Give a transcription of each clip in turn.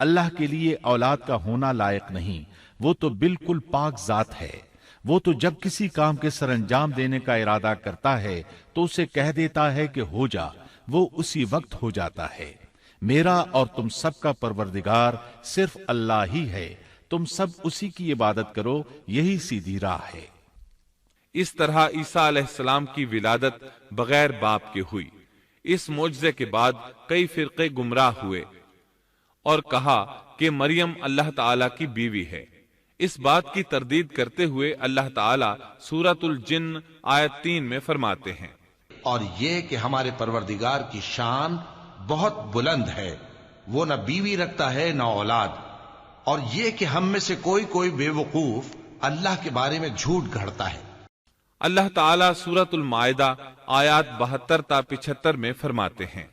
اللہ کے لیے اولاد کا ہونا لائق نہیں، وہ تو بالکل پاک ذات ہے۔ وہ تو جب کسی کام کے سر انجام دینے کا ارادہ کرتا ہے تو اسے کہہ دیتا ہے کہ ہو جا، وہ اسی وقت ہو جاتا ہے۔ میرا اور تم سب کا پروردگار صرف اللہ ہی ہے، تم سب اسی کی عبادت کرو، یہی سیدھی راہ ہے۔ اس طرح عیسیٰ علیہ السلام کی ولادت بغیر باپ کے ہوئی۔ اس معجزے کے بعد کئی فرقے گمراہ ہوئے اور کہا کہ مریم اللہ تعالی کی بیوی ہے۔ اس بات کی تردید کرتے ہوئے اللہ تعالی سورۃ الجن آیت 3 میں فرماتے ہیں، اور یہ کہ ہمارے پروردگار کی شان بہت بلند ہے، وہ نہ بیوی رکھتا ہے نہ اولاد، اور یہ کہ ہم میں سے کوئی بے وقوف اللہ کے بارے میں جھوٹ گھڑتا ہے۔ اللہ تعالیٰ سورۃ المائدہ آیات 72 تا 75 میں فرماتے ہیں،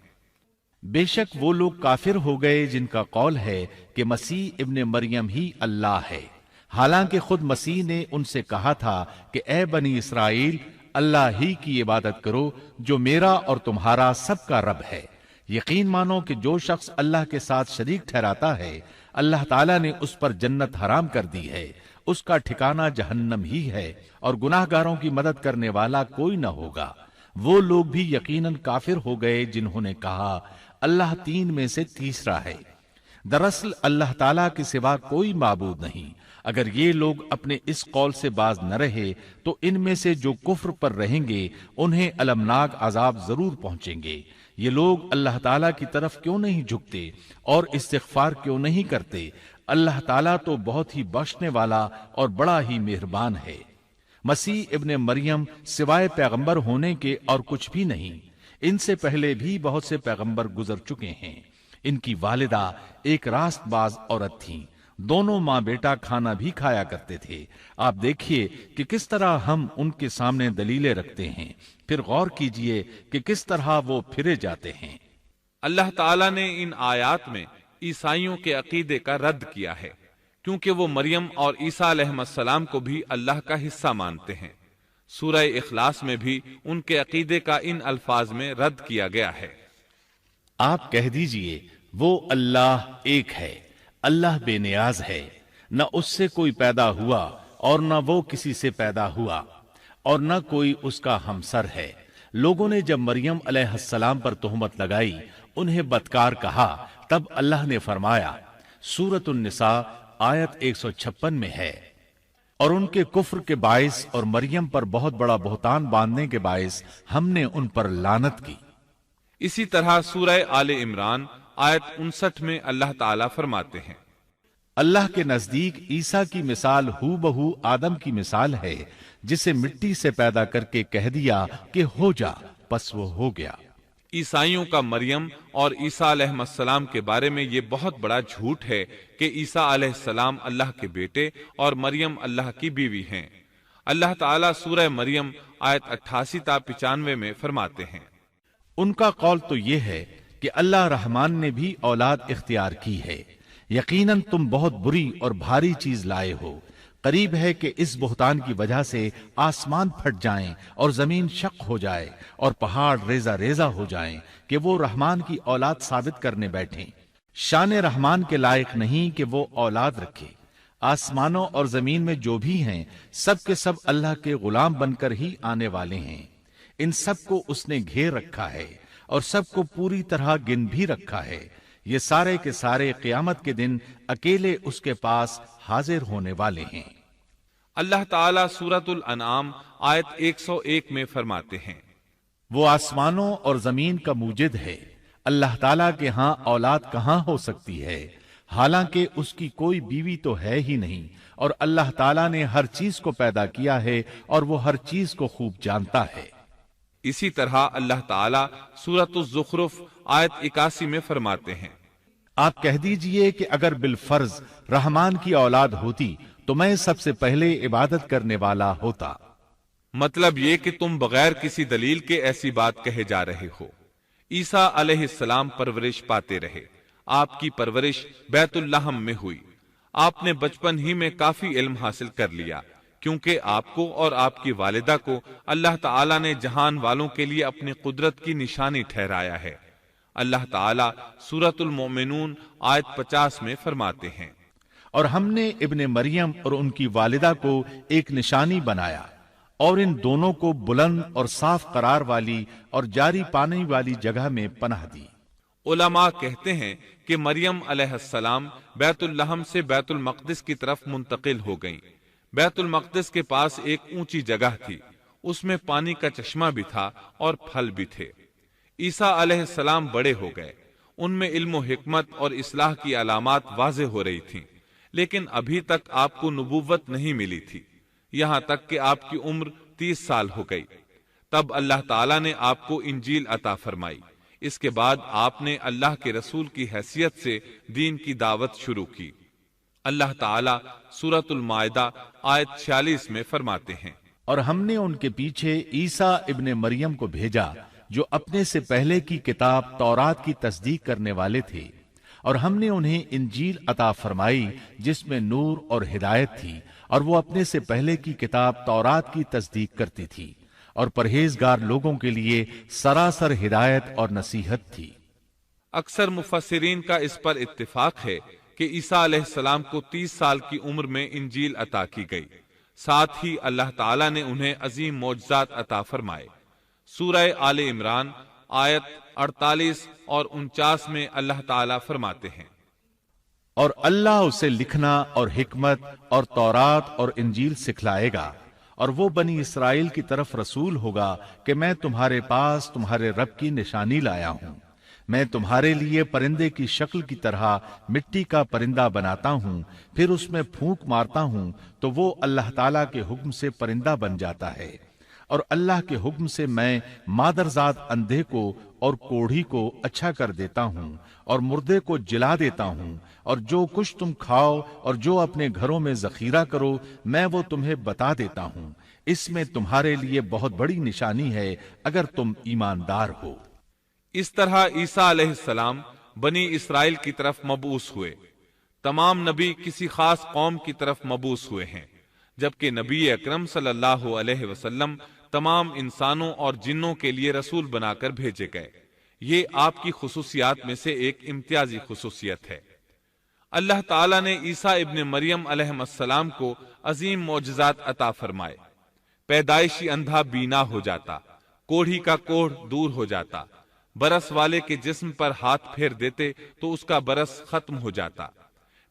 بے شک وہ لوگ کافر ہو گئے جن کا قول ہے کہ مسیح ابن مریم ہی اللہ ہے، حالانکہ خود مسیح نے ان سے کہا تھا کہ اے بنی اسرائیل، اللہ ہی کی عبادت کرو جو میرا اور تمہارا سب کا رب ہے۔ یقین مانو کہ جو شخص اللہ کے ساتھ شریک ٹھہراتا ہے، اللہ تعالیٰ نے اس پر جنت حرام کر دی ہے، اس کا ٹھکانہ جہنم ہی ہے، اور گناہ گاروں کی مدد کرنے والا کوئی نہ ہوگا۔ وہ لوگ بھی یقیناً کافر ہو گئے جنہوں نے کہا اللہ 3 میں سے تیسرا ہے۔ دراصل اللہ تعالیٰ کے سوا کوئی معبود نہیں۔ اگر یہ لوگ اپنے اس قول سے باز نہ رہے تو ان میں سے جو کفر پر رہیں گے انہیں المناک عذاب ضرور پہنچیں گے۔ یہ لوگ اللہ تعالیٰ کی طرف کیوں نہیں جھکتے اور استغفار کیوں نہیں کرتے؟ اللہ تعالیٰ تو بہت ہی بخشنے والا اور بڑا ہی مہربان ہے۔ مسیح ابن مریم سوائے پیغمبر ہونے کے اور کچھ بھی نہیں۔ ان سے پہلے بھی بہت سے پیغمبر گزر چکے ہیں۔ ان کی والدہ ایک راست باز عورت تھیں، دونوں ماں بیٹا کھانا بھی کھایا کرتے تھے۔ آپ دیکھیے کہ کس طرح ہم ان کے سامنے دلیلیں رکھتے ہیں، پھر غور کیجئے کہ کس طرح وہ پھرے جاتے ہیں۔ اللہ تعالیٰ نے ان آیات میں عیسائیوں کے عقیدے کا رد کیا ہے، کیونکہ وہ مریم اور عیسیٰ علیہ السلام کو بھی اللہ کا حصہ مانتے ہیں۔ سورہ اخلاص میں بھی ان کے عقیدے کا ان الفاظ میں رد کیا گیا ہے، آپ کہہ دیجئے وہ اللہ ایک ہے، اللہ بے نیاز ہے، نہ اس سے کوئی پیدا ہوا اور نہ وہ کسی سے پیدا ہوا، اور نہ کوئی اس کا ہمسر ہے۔ لوگوں نے جب مریم علیہ السلام پر تہمت لگائی، انہیں بدکار کہا، تب اللہ نے فرمایا، سورۃ النساء آیت 156 میں ہے، اور ان کے کفر کے باعث اور مریم پر بہت بڑا بہتان باندھنے کے باعث ہم نے ان پر لعنت کی۔ اسی طرح سورہ آل عمران آیت 59 میں اللہ تعالیٰ فرماتے ہیں، اللہ کے نزدیک عیسیٰ کی مثال ہو بہو آدم کی مثال ہے، جسے مٹی سے پیدا کر کے کہہ دیا کہ ہو جا، پس وہ ہو گیا۔ عیسائیوں کا مریم اور عیسیٰ علیہ السلام کے بارے میں یہ بہت بڑا جھوٹ ہے کہ عیسیٰ علیہ السلام اللہ کے بیٹے اور مریم اللہ کی بیوی ہیں۔ اللہ تعالیٰ سورہ مریم آیت 88 تا 95 میں فرماتے ہیں، ان کا قول تو یہ ہے کہ اللہ رحمان نے بھی اولاد اختیار کی ہے، یقیناً تم بہت بری اور بھاری چیز لائے ہو۔ قریب ہے کہ اس بہتان کی وجہ سے آسمان پھٹ جائیں اور زمین شق ہو جائے اور پہاڑ ریزہ ریزہ ہو جائیں کہ وہ رحمان کی اولاد ثابت کرنے بیٹھیں۔ شان رحمان کے لائق نہیں کہ وہ اولاد رکھے۔ آسمانوں اور زمین میں جو بھی ہیں سب کے سب اللہ کے غلام بن کر ہی آنے والے ہیں۔ ان سب کو اس نے گھیر رکھا ہے اور سب کو پوری طرح گن بھی رکھا ہے۔ یہ سارے کے سارے قیامت کے دن اکیلے اس کے پاس حاضر ہونے والے ہیں۔ اللہ تعالیٰ سورۃ الانعام آیت 101 میں فرماتے ہیں، وہ آسمانوں اور زمین کا موجد ہے، اللہ تعالیٰ کے ہاں اولاد کہاں ہو سکتی ہے، حالانکہ اس کی کوئی بیوی تو ہے ہی نہیں، اور اللہ تعالیٰ نے ہر چیز کو پیدا کیا ہے اور وہ ہر چیز کو خوب جانتا ہے۔ اسی طرح اللہ تعالیٰ سورۃ الزخرف آیت 81 میں فرماتے ہیں، آپ کہہ دیجئے کہ اگر بالفرض رحمان کی اولاد ہوتی تو میں سب سے پہلے عبادت کرنے والا ہوتا۔ مطلب یہ کہ تم بغیر کسی دلیل کے ایسی بات کہے جا رہے ہو۔ عیسیٰ علیہ السلام پرورش پاتے رہے، آپ کی پرورش بیت اللحم میں ہوئی، آپ نے بچپن ہی میں کافی علم حاصل کر لیا، کیونکہ آپ کو اور آپ کی والدہ کو اللہ تعالیٰ نے جہان والوں کے لیے اپنی قدرت کی نشانی ٹھہرایا ہے۔ اللہ تعالیٰ سورۃ المومنون آیت 50 میں فرماتے ہیں، اور ہم نے ابن مریم اور ان کی والدہ کو ایک نشانی بنایا اور ان دونوں کو بلند اور صاف قرار والی اور جاری پانی والی جگہ میں پناہ دی۔ علماء کہتے ہیں کہ مریم علیہ السلام بیت اللحم سے بیت المقدس کی طرف منتقل ہو گئیں۔ بیت المقدس کے پاس ایک اونچی جگہ تھی، اس میں پانی کا چشمہ بھی تھا اور پھل بھی تھے۔ عیسیٰ علیہ السلام بڑے ہو گئے، ان میں علم و حکمت اور اصلاح کی علامات واضح ہو رہی تھیں، لیکن ابھی تک آپ کو نبوت نہیں ملی تھی، یہاں تک کہ آپ کی عمر 30 سال ہو گئی۔ تب اللہ تعالیٰ نے آپ کو انجیل عطا فرمائی۔ اس کے بعد آپ نے اللہ کے رسول کی حیثیت سے دین کی دعوت شروع کی۔ اللہ تعالیٰ سورۃ المائدہ آیت 46 میں فرماتے ہیں، اور ہم نے ان کے پیچھے عیسیٰ ابن مریم کو بھیجا جو اپنے سے پہلے کی کتاب تورات کی تصدیق کرنے والے تھے، اور ہم نے انہیں انجیل عطا فرمائی جس میں نور اور ہدایت تھی، اور وہ اپنے سے پہلے کی کتاب تورات کی تصدیق کرتی تھی اور پرہیزگار لوگوں کے لیے سراسر ہدایت اور نصیحت تھی۔ اکثر مفسرین کا اس پر اتفاق ہے کہ عیسیٰ علیہ السلام کو 30 سال کی عمر میں انجیل عطا کی گئی، ساتھ ہی اللہ تعالیٰ نے انہیں عظیم معجزات عطا فرمائے۔ سورہ آل عمران آیت 48 اور 49 میں اللہ تعالیٰ فرماتے ہیں، اور اللہ اسے لکھنا اور حکمت اور تورات اور انجیل سکھلائے گا، اور وہ بنی اسرائیل کی طرف رسول ہوگا کہ میں تمہارے پاس تمہارے رب کی نشانی لایا ہوں۔ میں تمہارے لیے پرندے کی شکل کی طرح مٹی کا پرندہ بناتا ہوں، پھر اس میں پھونک مارتا ہوں تو وہ اللہ تعالیٰ کے حکم سے پرندہ بن جاتا ہے، اور اللہ کے حکم سے میں مادرزاد اندھے کو اور کوڑھی کو اچھا کر دیتا ہوں اور مردے کو جلا دیتا ہوں، اور جو کچھ تم کھاؤ اور جو اپنے گھروں میں ذخیرہ کرو میں وہ تمہیں بتا دیتا ہوں۔ اس میں تمہارے لیے بہت بڑی نشانی ہے اگر تم ایماندار ہو۔ اس طرح عیسیٰ علیہ السلام بنی اسرائیل کی طرف مبعوث ہوئے۔ تمام نبی کسی خاص قوم کی طرف مبعوث ہوئے ہیں، جبکہ نبی اکرم صلی اللہ علیہ وسلم تمام انسانوں اور جنوں کے لیے رسول بنا کر بھیجے گئے۔ یہ آپ کی خصوصیات میں سے ایک امتیازی خصوصیت ہے۔ اللہ تعالیٰ نے عیسیٰ ابن مریم علیہ السلام کو عظیم معجزات عطا فرمائے۔ پیدائشی اندھا بینا ہو جاتا، کوڑھی کا کوڑھ دور ہو جاتا، برس والے کے جسم پر ہاتھ پھیر دیتے تو اس کا برس ختم ہو جاتا،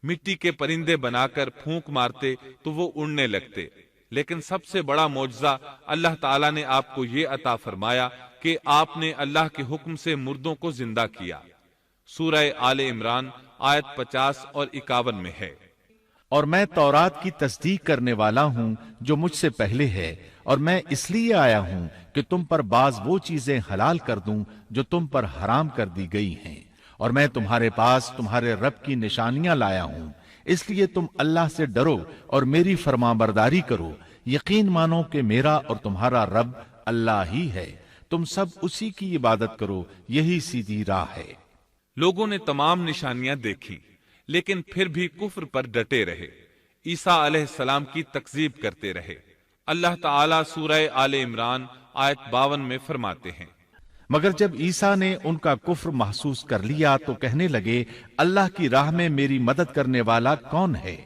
مٹی کے پرندے بنا کر پھونک مارتے تو وہ اڑنے لگتے۔ لیکن سب سے بڑا معجزہ اللہ تعالیٰ نے آپ کو یہ عطا فرمایا کہ آپ نے اللہ کے حکم سے مردوں کو زندہ کیا۔ سورہ آل عمران آیت 50 اور 51 میں ہے، اور میں تورات کی تصدیق کرنے والا ہوں جو مجھ سے پہلے ہے، اور میں اس لیے آیا ہوں کہ تم پر بعض وہ چیزیں حلال کر دوں جو تم پر حرام کر دی گئی ہیں، اور میں تمہارے پاس تمہارے رب کی نشانیاں لایا ہوں، اس لیے تم اللہ سے ڈرو اور میری فرمانبرداری کرو۔ یقین مانو کہ میرا اور تمہارا رب اللہ ہی ہے، تم سب اسی کی عبادت کرو، یہی سیدھی راہ ہے۔ لوگوں نے تمام نشانیاں دیکھی لیکن پھر بھی کفر پر ڈٹے رہے، عیسیٰ علیہ السلام کی تکذیب کرتے رہے۔ اللہ تعالیٰ سورہ آل عمران آیت 52 میں فرماتے ہیں، مگر جب عیسیٰ نے ان کا کفر محسوس کر لیا تو کہنے لگے، اللہ کی راہ میں میری مدد کرنے والا کون ہے؟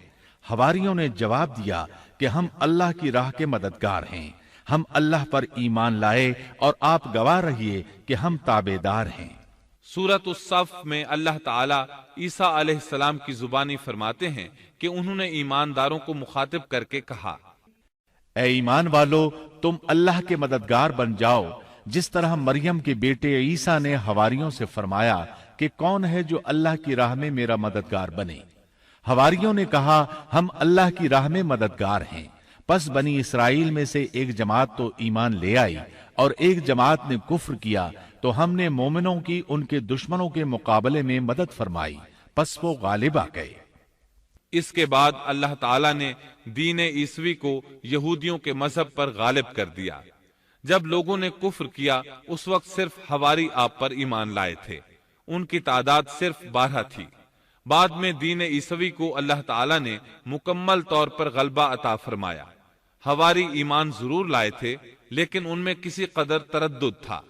حواریوں نے جواب دیا کہ ہم اللہ کی راہ کے مددگار ہیں، ہم اللہ پر ایمان لائے اور آپ گواہ رہیے کہ ہم تابعدار ہیں۔ سورۃ الصف میں اللہ تعالیٰ عیسیٰ علیہ السلام کی زبانی فرماتے ہیں کہ انہوں نے ایمانداروں کو مخاطب کر کے کہا، اے ایمان والو، تم اللہ کے مددگار بن جاؤ، جس طرح مریم کے بیٹے عیسیٰ نے حواریوں سے فرمایا کہ کون ہے جو اللہ کی راہ میں میرا مددگار بنے؟ حواریوں نے کہا، ہم اللہ کی راہ میں مددگار ہیں۔ پس بنی اسرائیل میں سے ایک جماعت تو ایمان لے آئی اور ایک جماعت نے کفر کیا، تو ہم نے مومنوں کی ان کے دشمنوں کے مقابلے میں مدد فرمائی، پس وہ غالب آ گئے۔ اس کے بعد اللہ تعالیٰ نے دین عیسوی کو یہودیوں کے مذہب پر غالب کر دیا۔ جب لوگوں نے کفر کیا اس وقت صرف حواری آپ پر ایمان لائے تھے، ان کی تعداد صرف 12 تھی۔ بعد میں دین عیسوی کو اللہ تعالیٰ نے مکمل طور پر غلبہ عطا فرمایا۔ حواری ایمان ضرور لائے تھے لیکن ان میں کسی قدر تردد تھا۔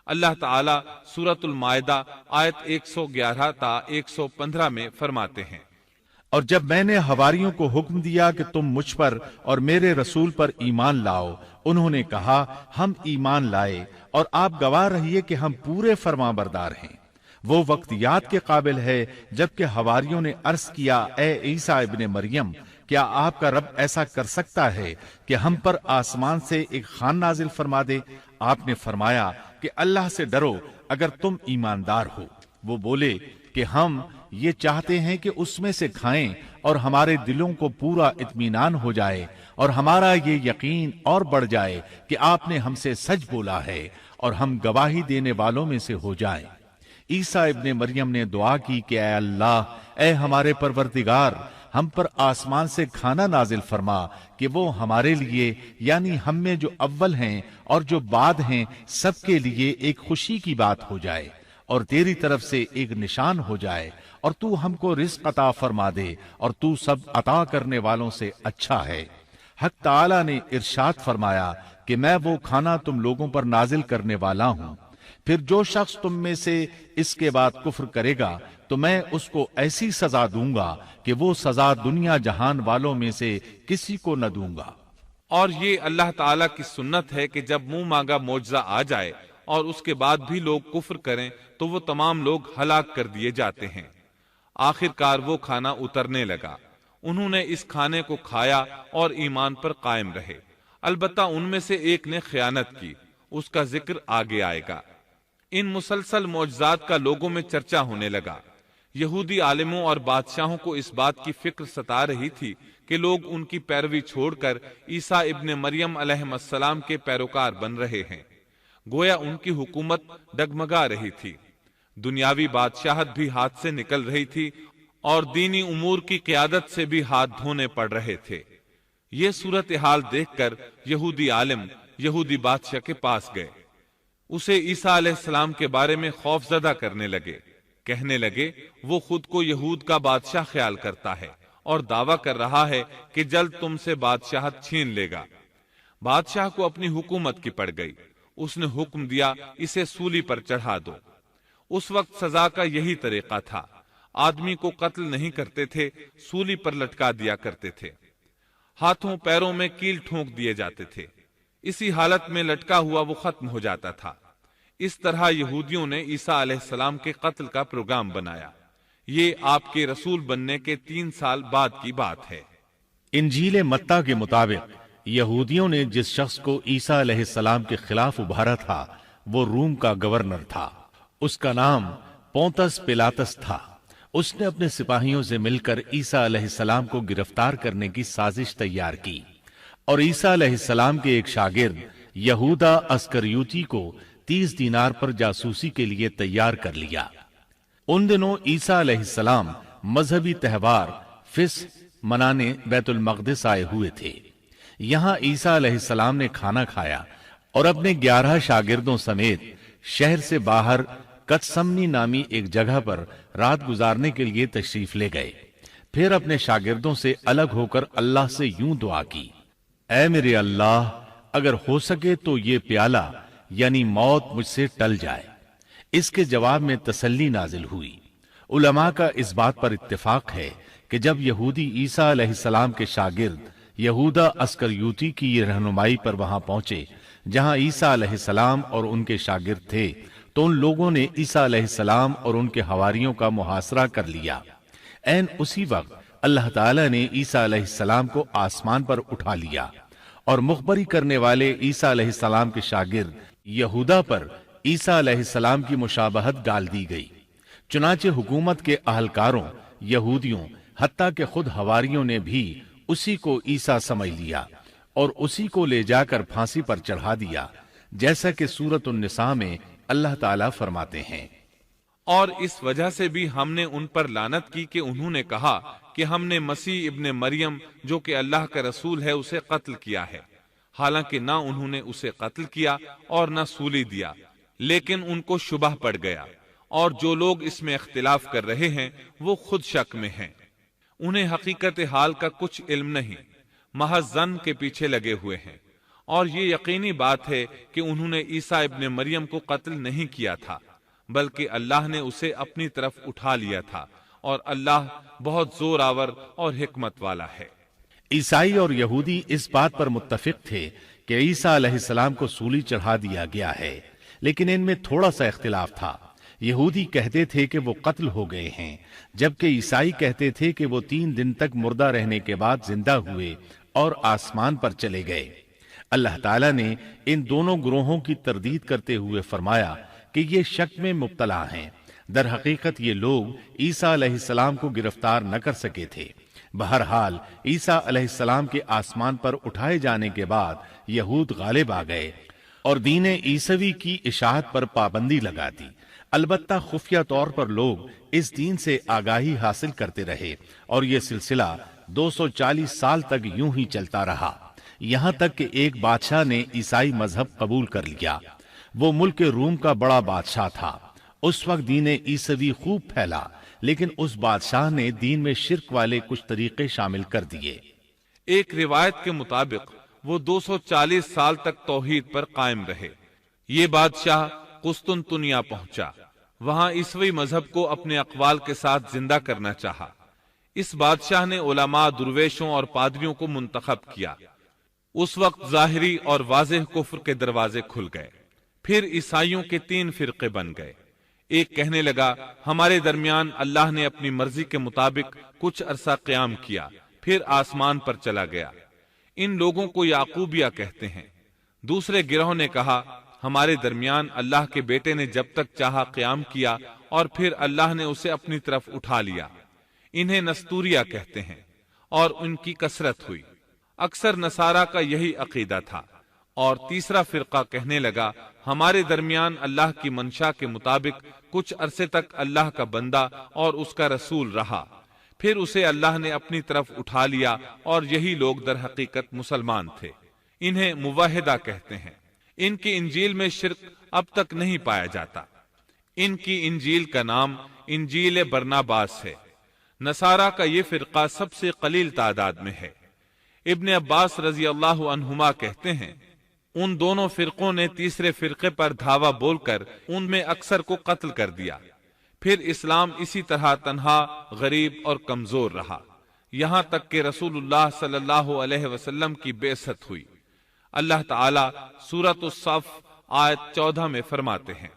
اللہ تعالیٰ سورۃ المائدہ آیت 111 تا 115 میں فرماتے ہیں، اور جب میں نے حواریوں کو حکم دیا کہ تم مجھ پر اور میرے رسول پر ایمان لاؤ، انہوں نے کہا ہم ایمان لائے، اور آپ گواہ رہیے کہ ہم پورے فرمانبردار ہیں۔ وہ وقت یاد کے قابل ہے جبکہ حواریوں نے عرض کیا، اے عیسیٰ ابن مریم، کیا آپ کا رب ایسا کر سکتا ہے کہ ہم پر آسمان سے ایک خوان نازل فرما دے؟ آپ نے فرمایا کہ اللہ سے ڈرو اگر تم ایماندار ہو۔ وہ بولے کہ ہم یہ چاہتے ہیں کہ اس میں سے کھائیں اور ہمارے دلوں کو پورا اطمینان ہو جائے اور ہمارا یہ یقین اور بڑھ جائے کہ آپ نے ہم سے سچ بولا ہے اور ہم گواہی دینے والوں میں سے ہو جائیں۔ عیسیٰ ابن مریم نے دعا کی کہ اے اللہ، اے ہمارے پروردگار، ہم پر آسمان سے کھانا نازل فرما کہ وہ ہمارے لیے، یعنی ہم میں جو اول ہیں اور جو بعد ہیں، سب کے لیے ایک خوشی کی بات ہو جائے اور تیری طرف سے ایک نشان ہو جائے، اور تو ہم کو رزق عطا فرما دے، اور تو سب عطا کرنے والوں سے اچھا ہے۔ حق تعالی نے ارشاد فرمایا کہ میں وہ کھانا تم لوگوں پر نازل کرنے والا ہوں، پھر جو شخص تم میں سے اس کے بعد کفر کرے گا تو میں اس کو ایسی سزا دوں گا کہ وہ سزا دنیا جہان والوں میں سے کسی کو نہ دوں گا۔ اور یہ اللہ تعالیٰ کی سنت ہے کہ جب منہ مانگا معجزہ آ جائے اور اس کے بعد بھی لوگ کفر کریں تو وہ تمام لوگ ہلاک کر دیے جاتے ہیں۔ آخر کار وہ کھانا اترنے لگا، انہوں نے اس کھانے کو کھایا اور ایمان پر قائم رہے، البتہ ان میں سے ایک نے خیانت کی، اس کا ذکر آگے آئے گا۔ ان مسلسل معجزات کا لوگوں میں چرچا ہونے لگا۔ یہودی عالموں اور بادشاہوں کو اس بات کی فکر ستا رہی تھی کہ لوگ ان کی پیروی چھوڑ کر عیسیٰ ابن مریم علیہ السلام کے پیروکار بن رہے ہیں، گویا ان کی حکومت ڈگمگا رہی تھی، دنیاوی بادشاہت بھی ہاتھ سے نکل رہی تھی اور دینی امور کی قیادت سے بھی ہاتھ دھونے پڑ رہے تھے۔ یہ صورتحال دیکھ کر یہودی عالم یہودی بادشاہ کے پاس گئے، اسے عیسیٰ علیہ السلام کے بارے میں خوف زدہ کرنے لگے، کہنے لگے وہ خود کو یہود کا بادشاہ خیال کرتا ہے اور دعویٰ کر رہا ہے کہ جلد تم سے بادشاہت چھین لے گا۔ بادشاہ کو اپنی حکومت کی پڑ گئی، اس نے حکم دیا اسے سولی پر چڑھا دو۔ اس وقت سزا کا یہی طریقہ تھا، آدمی کو قتل نہیں کرتے تھے، سولی پر لٹکا دیا کرتے تھے، ہاتھوں پیروں میں کیل ٹھونک دیے جاتے تھے، اسی حالت میں لٹکا ہوا وہ ختم ہو جاتا تھا۔ اس طرح یہودیوں نے عیسیٰ علیہ السلام کے قتل کا پروگرام بنایا۔ یہ آپ کے رسول بننے کے 3 سال بعد کی بات ہے۔ انجیل متی کے مطابق یہودیوں نے جس شخص کو عیسیٰ علیہ السلام کے خلاف ابھارا تھا وہ روم کا گورنر تھا، اس کا نام پونتس پیلاطس تھا۔ اس نے اپنے سپاہیوں سے مل کر عیسیٰ علیہ السلام کو گرفتار کرنے کی سازش تیار کی اور عیسیٰ علیہ السلام کے ایک شاگرد یہودا اسکریوتی کو 30 دینار پر جاسوسی کے لیے تیار کر لیا۔ ان دنوں عیسیٰ علیہ السلام مذہبی تہوار فصح منانے بیت المقدس آئے ہوئے تھے۔ یہاں عیسیٰ علیہ السلام نے کھانا کھایا اور اپنے 11 شاگردوں سمیت شہر سے باہر کتسمنی نامی ایک جگہ پر رات گزارنے کے لیے تشریف لے گئے۔ پھر اپنے شاگردوں سے الگ ہو کر اللہ سے یوں دعا کی، اے میرے اللہ، اگر ہو سکے تو یہ پیالہ یعنی موت مجھ سے ٹل جائے۔ اس کے جواب میں تسلی نازل ہوئی۔ علماء کا اس بات پر اتفاق ہے کہ جب یہودی عیسیٰ علیہ السلام کے شاگرد یہودا اسکریوتی کی یہ رہنمائی پر وہاں پہنچے جہاں عیسیٰ علیہ السلام اور ان کے شاگرد تھے، تو ان لوگوں نے عیسیٰ علیہ السلام اور ان کے حواریوں کا محاصرہ کر لیا۔ عین اسی وقت اللہ تعالی نے عیسیٰ علیہ السلام کو آسمان پر اٹھا لیا اور مخبری کرنے والے عیسیٰ علیہ السلام کے شاگرد یہودا پر عیسیٰ علیہ السلام کی مشابہت ڈال دی گئی۔ چنانچہ حکومت کے اہلکاروں، یہودیوں، حتیٰ کہ خود حواریوں نے بھی اسی کو عیسیٰ سمجھ لیا اور اسی کو لے جا کر پھانسی پر چڑھا دیا، جیسا کہ سورۃ النساء میں اللہ تعالیٰ فرماتے ہیں، اور اس وجہ سے بھی ہم نے ان پر لعنت کی کہ انہوں نے کہا کہ ہم نے مسیح ابن مریم جو کہ اللہ کا رسول ہے اسے قتل کیا ہے، حالانکہ نہ انہوں نے اسے قتل کیا اور نہ سولی دیا، لیکن ان کو شبہ پڑ گیا، اور جو لوگ اس میں اختلاف کر رہے ہیں وہ خود شک میں ہیں، انہیں حقیقت حال کا کچھ علم نہیں، محض ظن کے پیچھے لگے ہوئے ہیں، اور یہ یقینی بات ہے کہ انہوں نے عیسیٰ ابن مریم کو قتل نہیں کیا تھا، بلکہ اللہ نے اسے اپنی طرف اٹھا لیا تھا، اور اللہ بہت زور آور اور حکمت والا ہے۔ عیسائی اور یہودی اس بات پر متفق تھے کہ عیسیٰ علیہ السلام کو سولی چڑھا دیا گیا ہے، لیکن ان میں تھوڑا سا اختلاف تھا۔ یہودی کہتے تھے کہ وہ قتل ہو گئے ہیں، جبکہ عیسائی کہتے تھے کہ وہ 3 دن تک مردہ رہنے کے بعد زندہ ہوئے اور آسمان پر چلے گئے۔ اللہ تعالیٰ نے ان دونوں گروہوں کی تردید کرتے ہوئے فرمایا کہ یہ شک میں مبتلا ہیں۔ در حقیقت یہ لوگ عیسیٰ علیہ السلام کو گرفتار نہ کر سکے تھے۔ بہرحال عیسیٰ علیہ السلام کے آسمان پر اٹھائے جانے کے بعد یہود غالب آ گئے اور دین عیسوی کی اشاعت پر پابندی لگا دی۔ البتہ خفیہ طور پر لوگ اس دین سے آگاہی حاصل کرتے رہے اور یہ سلسلہ 240 سال تک یوں ہی چلتا رہا، یہاں تک کہ ایک بادشاہ نے عیسائی مذہب قبول کر لیا۔ وہ ملک روم کا بڑا بادشاہ تھا۔ اس وقت دین عیسوی خوب پھیلا، لیکن اس بادشاہ نے دین میں شرک والے کچھ طریقے شامل کر دیے۔ ایک روایت کے مطابق وہ 240 سال تک توحید پر قائم رہے۔ یہ بادشاہ قسطنطنیہ پہنچا، وہاں عیسوی مذہب کو اپنے اقوال کے ساتھ زندہ کرنا چاہا۔ اس بادشاہ نے علماء، درویشوں اور پادریوں کو منتخب کیا۔ اس وقت ظاہری اور واضح کفر کے دروازے کھل گئے۔ پھر عیسائیوں کے 3 فرقے بن گئے۔ ایک کہنے لگا ہمارے درمیان اللہ نے اپنی مرضی کے مطابق کچھ عرصہ قیام کیا، پھر آسمان پر چلا گیا۔ ان لوگوں کو یعقوبیہ کہتے ہیں۔ دوسرے گروہ نے کہا ہمارے درمیان اللہ کے بیٹے نے جب تک چاہا قیام کیا اور پھر اللہ نے اسے اپنی طرف اٹھا لیا۔ انہیں نستوریہ کہتے ہیں، اور ان کی کثرت ہوئی۔ اکثر نصارہ کا یہی عقیدہ تھا۔ اور تیسرا فرقہ کہنے لگا ہمارے درمیان اللہ کی منشا کے مطابق کچھ عرصے تک اللہ کا بندہ اور اس کا رسول رہا، پھر اسے اللہ نے اپنی طرف اٹھا لیا، اور یہی لوگ در حقیقت مسلمان تھے۔ انہیں موحدہ کہتے ہیں۔ ان کی انجیل میں شرک اب تک نہیں پایا جاتا۔ ان کی انجیل کا نام انجیل برناباس ہے۔ نصارہ کا یہ فرقہ سب سے قلیل تعداد میں ہے۔ ابن عباس رضی اللہ عنہما کہتے ہیں ان دونوں فرقوں نے تیسرے فرقے پر دھاوا بول کر ان میں اکثر کو قتل کر دیا۔ پھر اسلام اسی طرح تنہا، غریب اور کمزور رہا، یہاں تک کہ رسول اللہ صلی اللہ علیہ وسلم کی بعثت ہوئی۔ اللہ تعالی سورۃ الصف آیت 14 میں فرماتے ہیں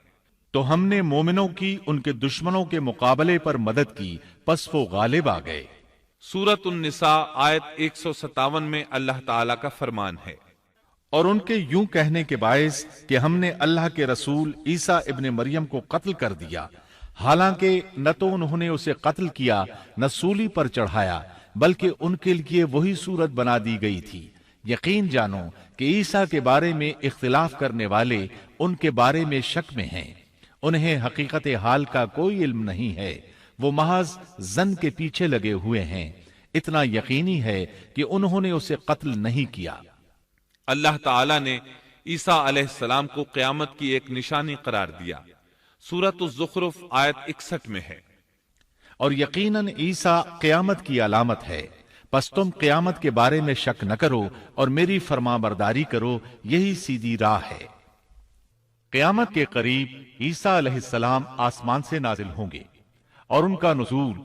تو ہم نے مومنوں کی ان کے دشمنوں کے مقابلے پر مدد کی، پس وہ غالب آ گئے۔ سورۃ النساء آیت 157 میں اللہ تعالی کا فرمان ہے اور ان کے یوں کہنے کے باعث کہ ہم نے اللہ کے رسول عیسیٰ ابن مریم کو قتل کر دیا، حالانکہ نہ تو انہوں نے اسے قتل کیا نہ سولی پر چڑھایا، بلکہ ان کے لیے وہی صورت بنا دی گئی تھی۔ یقین جانو کہ عیسیٰ کے بارے میں اختلاف کرنے والے ان کے بارے میں شک میں ہیں، انہیں حقیقت حال کا کوئی علم نہیں ہے، وہ محض ظن کے پیچھے لگے ہوئے ہیں۔ اتنا یقینی ہے کہ انہوں نے اسے قتل نہیں کیا۔ اللہ تعالی نے عیسیٰ علیہ السلام کو قیامت کی ایک نشانی قرار دیا۔ سورۃ الزخرف آیت 61 میں ہے اور یقیناً عیسیٰ قیامت کی علامت ہے، پس تم قیامت کے بارے میں شک نہ کرو اور میری فرما برداری کرو، یہی سیدھی راہ ہے۔ قیامت کے قریب عیسیٰ علیہ السلام آسمان سے نازل ہوں گے، اور ان کا نزول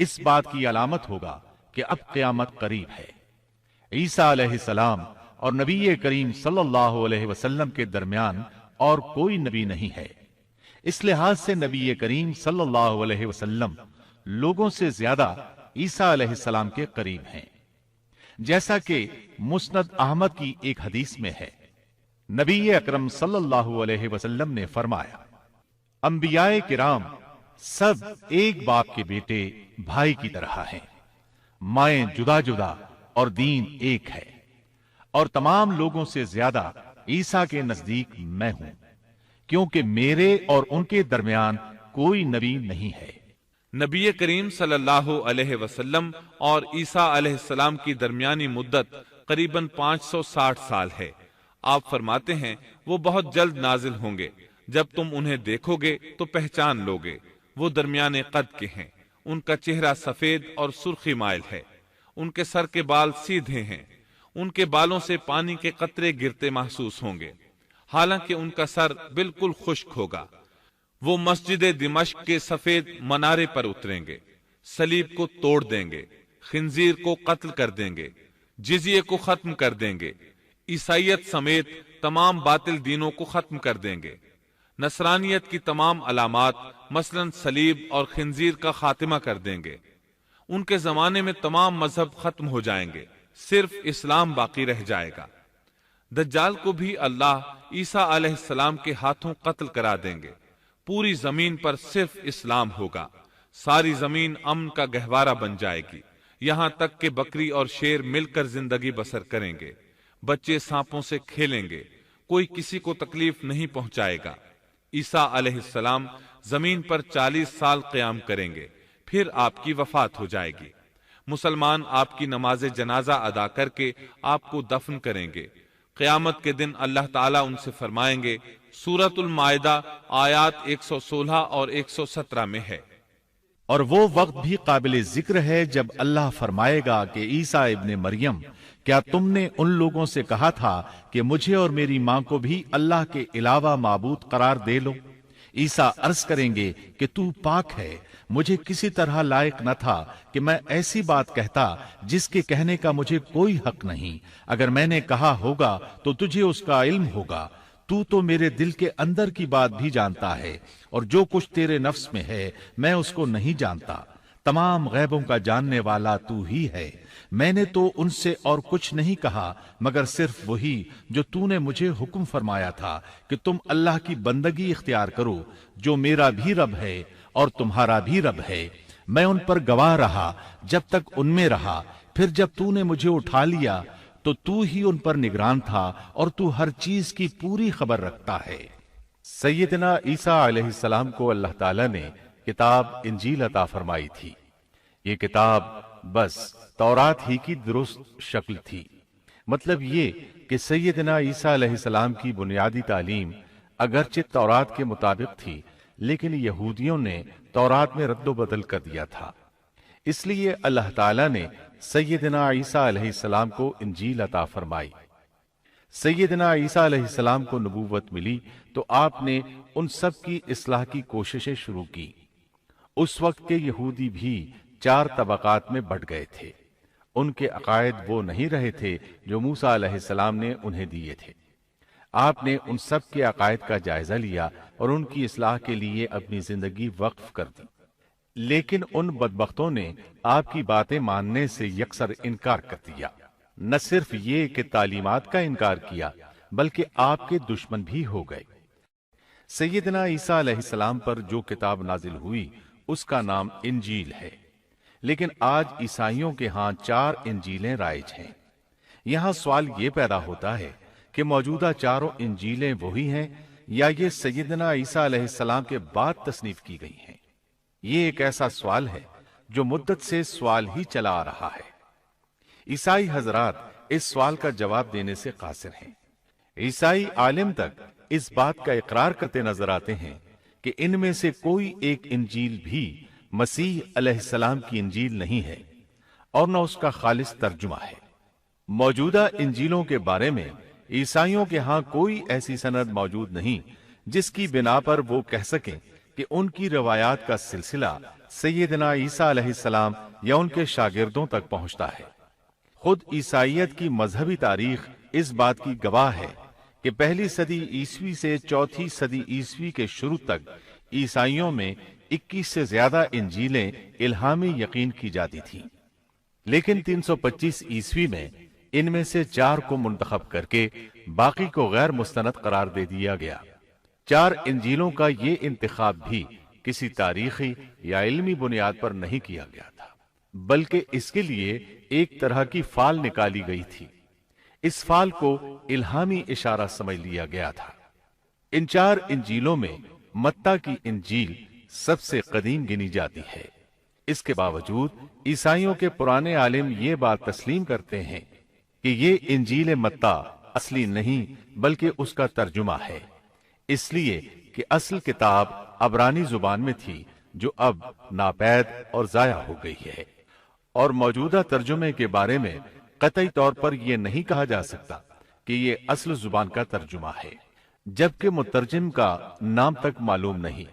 اس بات کی علامت ہوگا کہ اب قیامت قریب ہے۔ عیسیٰ علیہ السلام اور نبی کریم صلی اللہ علیہ وسلم کے درمیان اور کوئی نبی نہیں ہے۔ اس لحاظ سے نبی کریم صلی اللہ علیہ وسلم لوگوں سے زیادہ عیسیٰ علیہ السلام کے قریب ہیں، جیسا کہ مسند احمد کی ایک حدیث میں ہے۔ نبی اکرم صلی اللہ علیہ وسلم نے فرمایا انبیاء کرام سب ایک باپ کے بیٹے بھائی کی طرح ہیں، مائیں جدا جدا اور دین ایک ہے، اور تمام لوگوں سے زیادہ عیسیٰ کے نزدیک میں ہوں، کیونکہ میرے اور ان کے درمیان کوئی نبی نہیں ہے۔ نبی کریم صلی اللہ علیہ وسلم اور عیسیٰ علیہ السلام کی درمیانی مدت قریباً 560 سال ہے۔ آپ فرماتے ہیں وہ بہت جلد نازل ہوں گے، جب تم انہیں دیکھو گے تو پہچان لوگے۔ وہ درمیانے قد کے ہیں، ان کا چہرہ سفید اور سرخی مائل ہے، ان کے سر کے بال سیدھے ہیں، ان کے بالوں سے پانی کے قطرے گرتے محسوس ہوں گے، حالانکہ ان کا سر بالکل خشک ہوگا۔ وہ مسجد دمشق کے سفید منارے پر اتریں گے، صلیب کو توڑ دیں گے، خنزیر کو قتل کر دیں گے، جزیے کو ختم کر دیں گے، عیسائیت سمیت تمام باطل دینوں کو ختم کر دیں گے، نصرانیت کی تمام علامات مثلا صلیب اور خنزیر کا خاتمہ کر دیں گے۔ ان کے زمانے میں تمام مذہب ختم ہو جائیں گے، صرف اسلام باقی رہ جائے گا۔ دجال کو بھی اللہ عیسیٰ علیہ السلام کے ہاتھوں قتل کرا دیں گے۔ پوری زمین پر صرف اسلام ہوگا، ساری زمین امن کا گہوارہ بن جائے گی، یہاں تک کہ بکری اور شیر مل کر زندگی بسر کریں گے، بچے سانپوں سے کھیلیں گے، کوئی کسی کو تکلیف نہیں پہنچائے گا۔ عیسیٰ علیہ السلام زمین پر 40 سال قیام کریں گے، پھر آپ کی وفات ہو جائے گی۔ مسلمان آپ کی نماز جنازہ ادا کر کے آپ کو دفن کریں گے۔ قیامت کے دن اللہ تعالیٰ ان سے فرمائیں گے، سورۃ المائدہ آیات 116 اور 117 میں ہے، اور وہ وقت بھی قابل ذکر ہے جب اللہ فرمائے گا کہ عیسیٰ ابن مریم، کیا تم نے ان لوگوں سے کہا تھا کہ مجھے اور میری ماں کو بھی اللہ کے علاوہ معبود قرار دے لو؟ عیسیٰ عرض کریں گے کہ تو پاک ہے، مجھے کسی طرح لائق نہ تھا کہ میں ایسی بات کہتا جس کے کہنے کا مجھے کوئی حق نہیں۔ اگر میں نے کہا ہوگا تو تجھے اس کا علم ہوگا، تو میرے دل کے اندر کی بات بھی جانتا ہے، اور جو کچھ تیرے نفس میں ہے میں اس کو نہیں جانتا۔ تمام غیبوں کا جاننے والا تو ہی ہے۔ میں نے تو ان سے اور کچھ نہیں کہا مگر صرف وہی جو تو نے مجھے حکم فرمایا تھا کہ تم اللہ کی بندگی اختیار کرو، جو میرا بھی رب ہے اور تمہارا بھی رب ہے۔ میں ان پر گواہ رہا جب تک ان میں رہا، پھر جب تو نے مجھے اٹھا لیا تو ہی ان پر نگران تھا، اور تو ہر چیز کی پوری خبر رکھتا ہے۔ سیدنا عیسیٰ علیہ السلام کو اللہ تعالیٰ نے کتاب انجیل عطا فرمائی تھی۔ یہ کتاب بس تورات ہی کی درست شکل تھی۔ مطلب یہ کہ سیدنا عیسیٰ علیہ السلام کی بنیادی تعلیم اگرچہ تورات کے مطابق تھی، لیکن یہودیوں نے تورات میں رد و بدل کر دیا تھا۔ اس لیے اللہ تعالیٰ نے سیدنا عیسیٰ علیہ السلام کو انجیل عطا فرمائی۔ سیدنا عیسیٰ علیہ السلام کو نبوت ملی تو آپ نے ان سب کی اصلاح کی کوششیں شروع کی۔ اس وقت کے یہودی بھی 4 طبقات میں بٹ گئے تھے۔ ان کے عقائد وہ نہیں رہے تھے جو موسیٰ علیہ السلام نے انہیں دیے تھے۔ آپ نے ان سب کے عقائد کا جائزہ لیا اور ان کی اصلاح کے لیے اپنی زندگی وقف کر دی۔ لیکن ان بدبختوں نے آپ کی باتیں ماننے سے یکسر انکار کر دیا۔ نہ صرف یہ کہ تعلیمات کا انکار کیا بلکہ آپ کے دشمن بھی ہو گئے۔ سیدنا عیسیٰ علیہ السلام پر جو کتاب نازل ہوئی اس کا نام انجیل ہے، لیکن آج عیسائیوں کے ہاں 4 انجیلیں رائج ہیں۔ یہاں سوال یہ پیدا ہوتا ہے کہ موجودہ 4 انجیلیں وہی ہیں یا یہ سیدنا عیسیٰ علیہ السلام کے بعد تصنیف کی گئی ہیں؟ یہ ایک ایسا سوال ہے جو مدت سے سوال ہی چلا آ رہا ہے۔ عیسائی حضرات اس سوال کا جواب دینے سے قاصر ہیں۔ عیسائی عالم تک اس بات کا اقرار کرتے نظر آتے ہیں کہ ان میں سے کوئی ایک انجیل بھی مسیح علیہ السلام کی انجیل نہیں ہے اور نہ اس کا خالص ترجمہ ہے۔ موجودہ انجیلوں کے بارے میں عیسائیوں کے ہاں کوئی ایسی سند موجود نہیں جس کی بنا پر وہ کہہ سکیں کہ ان کی روایات کا سلسلہ سیدنا عیسیٰ علیہ السلام یا ان کے شاگردوں تک پہنچتا ہے۔ خود عیسائیت کی مذہبی تاریخ اس بات کی گواہ ہے کہ پہلی صدی عیسوی سے چوتھی صدی عیسوی کے شروع تک عیسائیوں میں 21 سے زیادہ انجیلیں الہامی یقین کی جاتی تھیں، لیکن 325 عیسوی میں ان میں سے 4 کو منتخب کر کے باقی کو غیر مستند قرار دے دیا گیا۔ 4 انجیلوں کا یہ انتخاب بھی کسی تاریخی یا علمی بنیاد پر نہیں کیا گیا تھا، بلکہ اس کے لیے ایک طرح کی فال نکالی گئی تھی۔ اس فال کو الہامی اشارہ سمجھ لیا گیا تھا۔ ان 4 انجیلوں میں متی کی انجیل سب سے قدیم گنی جاتی ہے۔ اس کے باوجود عیسائیوں کے پرانے عالم یہ بات تسلیم کرتے ہیں کہ یہ انجیل متی اصلی نہیں بلکہ اس کا ترجمہ ہے، اس لیے کہ اصل کتاب عبرانی زبان میں تھی جو اب ناپید اور ضائع ہو گئی ہے، اور موجودہ ترجمے کے بارے میں قطعی طور پر یہ نہیں کہا جا سکتا کہ یہ اصل زبان کا ترجمہ ہے، جبکہ مترجم کا نام تک معلوم نہیں،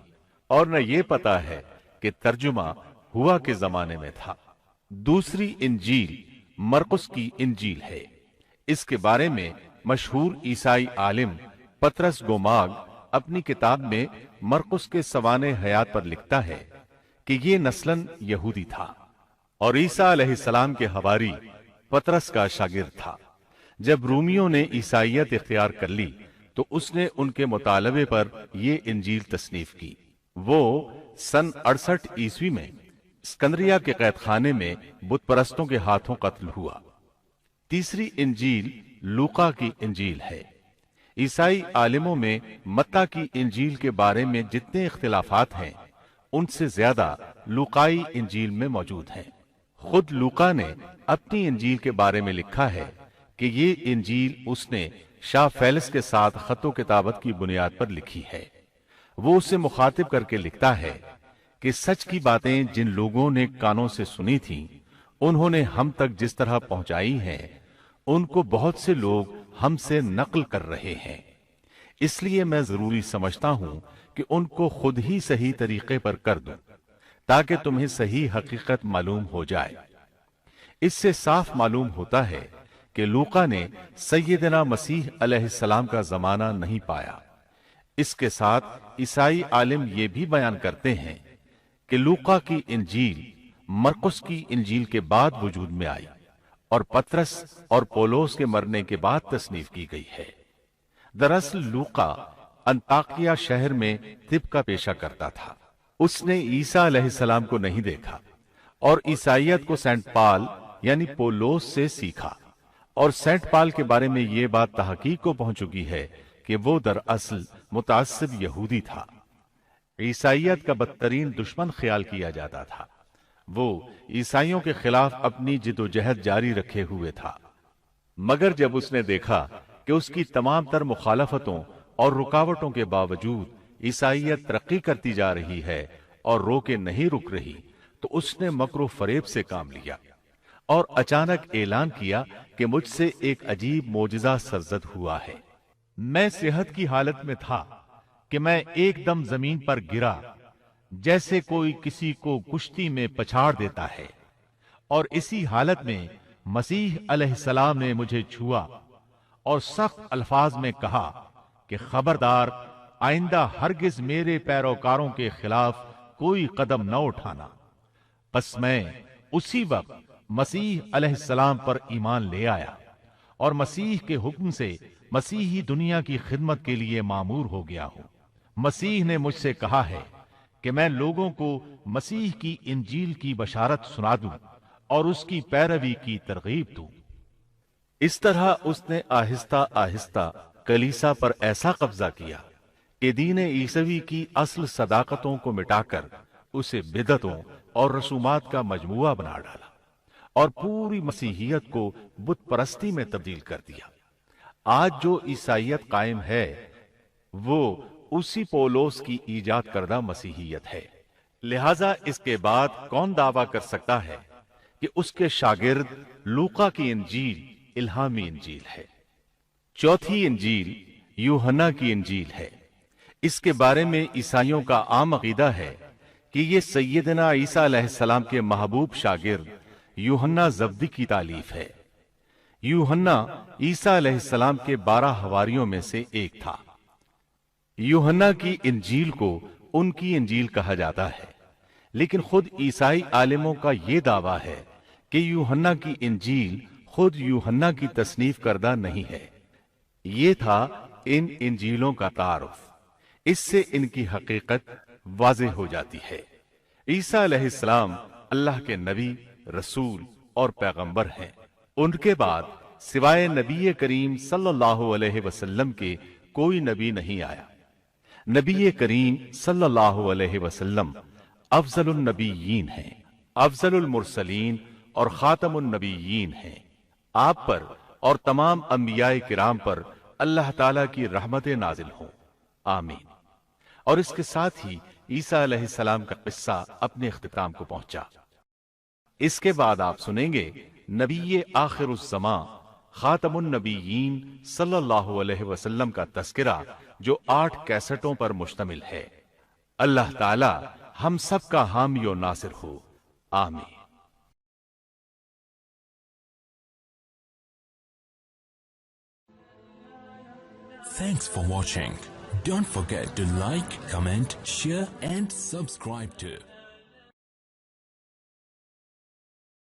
اور نہ یہ پتا ہے کہ ترجمہ ہوا کے زمانے میں تھا۔ دوسری انجیل مرقس کی انجیل ہے۔ اس کے بارے میں مشہور عیسائی عالم پطرس گوماگ اپنی کتاب میں مرقس کے سوانح حیات پر لکھتا ہے کہ یہ نسلاً یہودی تھا اور عیسیٰ علیہ السلام کے حواری پطرس کا شاگرد تھا۔ جب رومیوں نے عیسائیت اختیار کر لی تو اس نے ان کے مطالبے پر یہ انجیل تصنیف کی۔ وہ سن 68 عیسوی میں اسکندریہ کے قید خانے میں بت پرستوں کے ہاتھوں قتل ہوا۔ تیسری انجیل لوقا کی انجیل ہے۔ عیسائی عالموں میں متی کی انجیل کے بارے میں جتنے اختلافات ہیں ان سے زیادہ لوقائی انجیل میں موجود ہیں۔ خود لوقا نے اپنی انجیل کے بارے میں لکھا ہے کہ یہ انجیل اس نے شاہ فیلس کے ساتھ خط و کتابت کی بنیاد پر لکھی ہے۔ وہ اسے مخاطب کر کے لکھتا ہے کہ سچ کی باتیں جن لوگوں نے کانوں سے سنی تھیں انہوں نے ہم تک جس طرح پہنچائی ہیں ان کو بہت سے لوگ ہم سے نقل کر رہے ہیں، اس لیے میں ضروری سمجھتا ہوں کہ ان کو خود ہی صحیح طریقے پر کر دوں تاکہ تمہیں صحیح حقیقت معلوم ہو جائے۔ اس سے صاف معلوم ہوتا ہے کہ لوقا نے سیدنا مسیح علیہ السلام کا زمانہ نہیں پایا۔ اس کے ساتھ عیسائی عالم یہ بھی بیان کرتے ہیں کہ لوقا کی انجیل مرقس کی انجیل کے بعد وجود میں آئی اور پطرس اور پولس کے مرنے کے بعد تصنیف کی گئی ہے۔ دراصل لوقا انطاکیہ شہر میں طب کا پیشہ کرتا تھا۔ اس نے عیسیٰ علیہ السلام کو نہیں دیکھا اور عیسائیت کو سینٹ پال یعنی پولس سے سیکھا، اور سینٹ پال کے بارے میں یہ بات تحقیق کو پہنچ چکی ہے کہ وہ دراصل متعصب یہودی تھا۔ عیسائیت کا بدترین دشمن خیال کیا جاتا تھا۔ وہ عیسائیوں کے خلاف اپنی جد و جہد جاری رکھے ہوئے تھا، مگر جب اس نے دیکھا کہ اس کی تمام تر مخالفتوں اور رکاوٹوں کے باوجود عیسائیت ترقی کرتی جا رہی ہے اور روکے نہیں رک رہی، تو اس نے مکر و فریب سے کام لیا اور اچانک اعلان کیا کہ مجھ سے ایک عجیب معجزہ سرزد ہوا ہے۔ میں صحت کی حالت میں تھا کہ میں ایک دم زمین پر گرا جیسے کوئی کسی کو کشتی میں پچھاڑ دیتا ہے، اور اسی حالت میں مسیح علیہ السلام نے مجھے چھوا اور سخت الفاظ میں کہا کہ خبردار، آئندہ ہرگز میرے پیروکاروں کے خلاف کوئی قدم نہ اٹھانا۔ پس میں اسی وقت مسیح علیہ السلام پر ایمان لے آیا اور مسیح کے حکم سے مسیحی دنیا کی خدمت کے لیے مامور ہو گیا ہوں۔ مسیح نے مجھ سے کہا ہے کہ میں لوگوں کو مسیح کی انجیل کی بشارت سنا دوں اور اس کی پیروی کی ترغیب دوں۔ اس طرح اس نے آہستہ آہستہ کلیسا پر ایسا قبضہ کیا کہ دین عیسوی کی اصل صداقتوں کو مٹا کر اسے بدعتوں اور رسومات کا مجموعہ بنا ڈالا اور پوری مسیحیت کو بت پرستی میں تبدیل کر دیا۔ آج جو عیسائیت قائم ہے وہ اسی پولس کی ایجاد کردہ مسیحیت ہے۔ لہذا اس کے بعد کون دعویٰ کر سکتا ہے کہ اس کے شاگرد لوقا کی انجیل الہامی انجیل ہے؟ چوتھی انجیل یوحنا کی انجیل ہے۔ اس کے بارے میں عیسائیوں کا عام عقیدہ ہے کہ یہ سیدنا عیسیٰ علیہ السلام کے محبوب شاگرد یوحنا زبدی کی تالیف ہے۔ یوحنا عیسیٰ علیہ السلام کے 12 حواریوں میں سے ایک تھا۔ یوحنا کی انجیل کو ان کی انجیل کہا جاتا ہے، لیکن خود عیسائی عالموں کا یہ دعویٰ ہے کہ یوحنا کی انجیل خود یوحنا کی تصنیف کردہ نہیں ہے۔ یہ تھا ان انجیلوں کا تعارف۔ اس سے ان کی حقیقت واضح ہو جاتی ہے۔ عیسیٰ علیہ السلام اللہ کے نبی، رسول اور پیغمبر ہیں۔ ان کے بعد سوائے نبی کریم صلی اللہ علیہ وسلم کے کوئی نبی نہیں آیا۔ نبی کریم صلی اللہ علیہ وسلم افضل النبیین ہیں، افضل المرسلین اور خاتم النبیین ہیں۔ آپ پر اور تمام انبیاء کرام پر اللہ تعالیٰ کی رحمت نازل ہوں، آمین۔ اور اس کے ساتھ ہی عیسیٰ علیہ السلام کا قصہ اپنے اختتام کو پہنچا۔ اس کے بعد آپ سنیں گے نبی آخر الزماں خاتم النبیین صلی اللہ علیہ وسلم کا تذکرہ جو 8 کیسٹوں پر مشتمل ہے۔ اللہ تعالی ہم سب کا حامی و ناصر ہو، آمین۔ Thanks for watching. Don't forget to like, comment, share and subscribe to